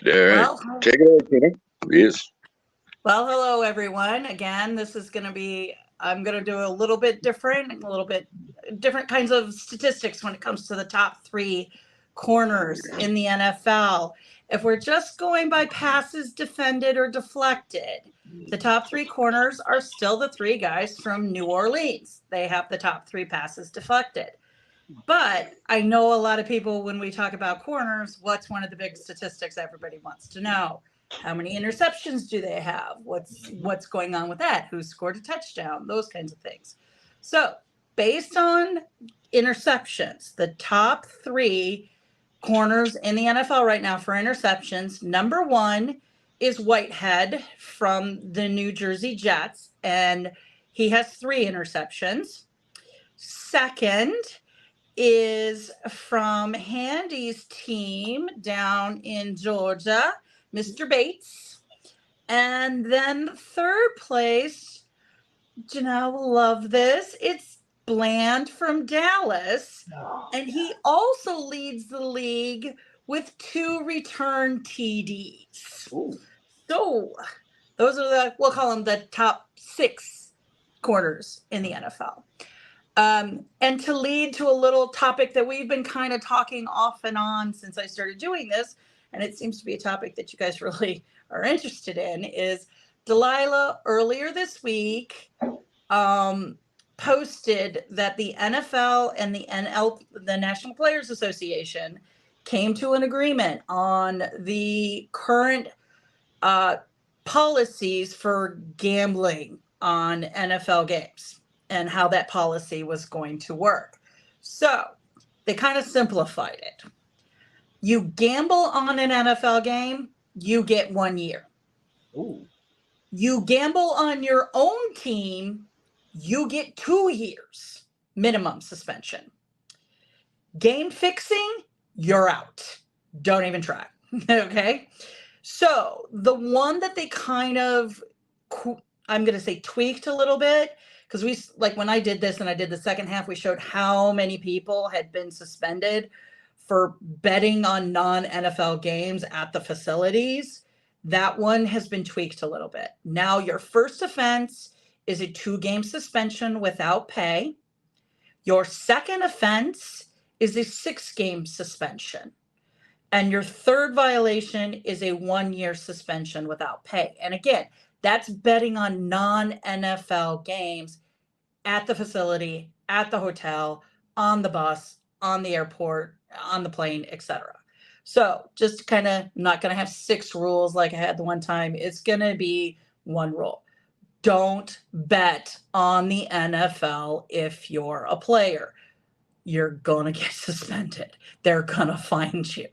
All right. Well, Take it away, Tina. Yes. well, hello everyone. Again, this is going to be I'm going to do a little bit different, a little bit different kinds of statistics when it comes to the top 3 corners in the NFL. If we're just going by passes defended or deflected, the top 3 corners are still the 3 guys from New Orleans. They have the top 3 passes deflected. But I know a lot of people, when we talk about corners, what's one of the big statistics everybody wants to know? How many interceptions do they have? What's going on with that? Who scored a touchdown? Those kinds of things. So based on interceptions, the top 3 corners in the NFL right now for interceptions, number 1 is Whitehead from the New Jersey Jets, and he has 3 interceptions. Second is from Handy's team down in Georgia, Mr. Bates. And then third place, Janelle will love this. It's Bland from Dallas. And he also leads the league with 2 return TDs. Ooh. So those are we'll call them the top 6 corners in the NFL. And to lead to a little topic that we've been kind of talking off and on since I started doing this, and it seems to be a topic that you guys really are interested in, is Delilah earlier this week posted that the NFL and the National Players Association, came to an agreement on the current policies for gambling on NFL games and how that policy was going to work. So they kind of simplified it. You gamble on an NFL game, you get 1 year. Ooh. You gamble on your own team, you get 2 years minimum suspension. Game fixing, you're out. Don't even try. Okay. So the one that they kind of, I'm going to say tweaked a little bit, because we, like when I did this and I did the second half, we showed how many people had been suspended for betting on non-NFL games at the facilities. That one has been tweaked a little bit. Now your first offense is a 2-game suspension without pay. Your second offense is a 6-game suspension. And your third violation is a 1-year suspension without pay. And again, that's betting on non-NFL games at the facility, at the hotel, on the bus, on the airport, on the plane, etc. So just kind of not going to have 6 rules like I had the one time. It's going to be 1 rule. Don't bet on the NFL if you're a player. You're going to get suspended. They're going to find you.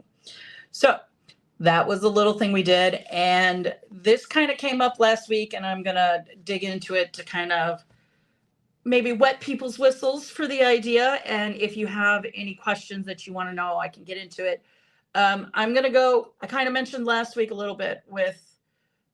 So that was a little thing we did. And this kind of came up last week, and I'm going to dig into it to kind of maybe wet people's whistles for the idea. And if you have any questions that you want to know, I can get into it. I'm going to go, I kind of mentioned last week a little bit with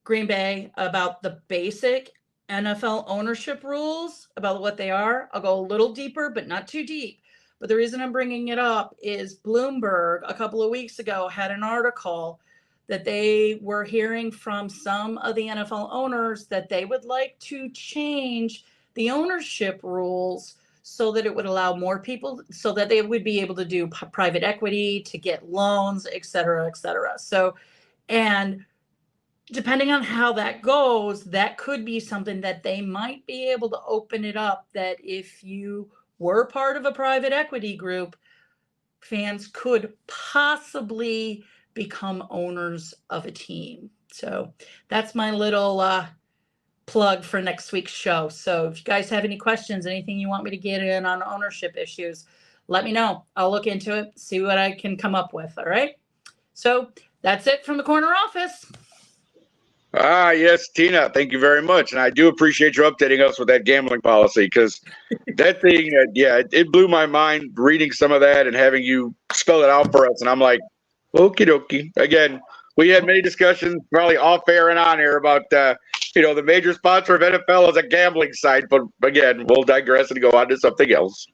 Green Bay about the basic NFL ownership rules, about what they are. I'll go a little deeper, but not too deep. But the reason I'm bringing it up is Bloomberg a couple of weeks ago had an article that they were hearing from some of the NFL owners that they would like to change the ownership rules so that it would allow more people, so that they would be able to do private equity, to get loans, et cetera, et cetera. So, and depending on how that goes, that could be something that they might be able to open it up, that if you were part of a private equity group, fans could possibly become owners of a team. So that's my little plug for next week's show. So if you guys have any questions, anything you want me to get in on ownership issues, let me know. I'll look into it, see what I can come up with. All right. So that's it from the corner office. Yes, Tina, thank you very much. And I do appreciate you updating us with that gambling policy, because that thing, it blew my mind reading some of that and having you spell it out for us. And I'm like, okie dokie. Again, we had many discussions, probably off air and on air, about, the major sponsor of NFL is a gambling site. But again, we'll digress and go on to something else.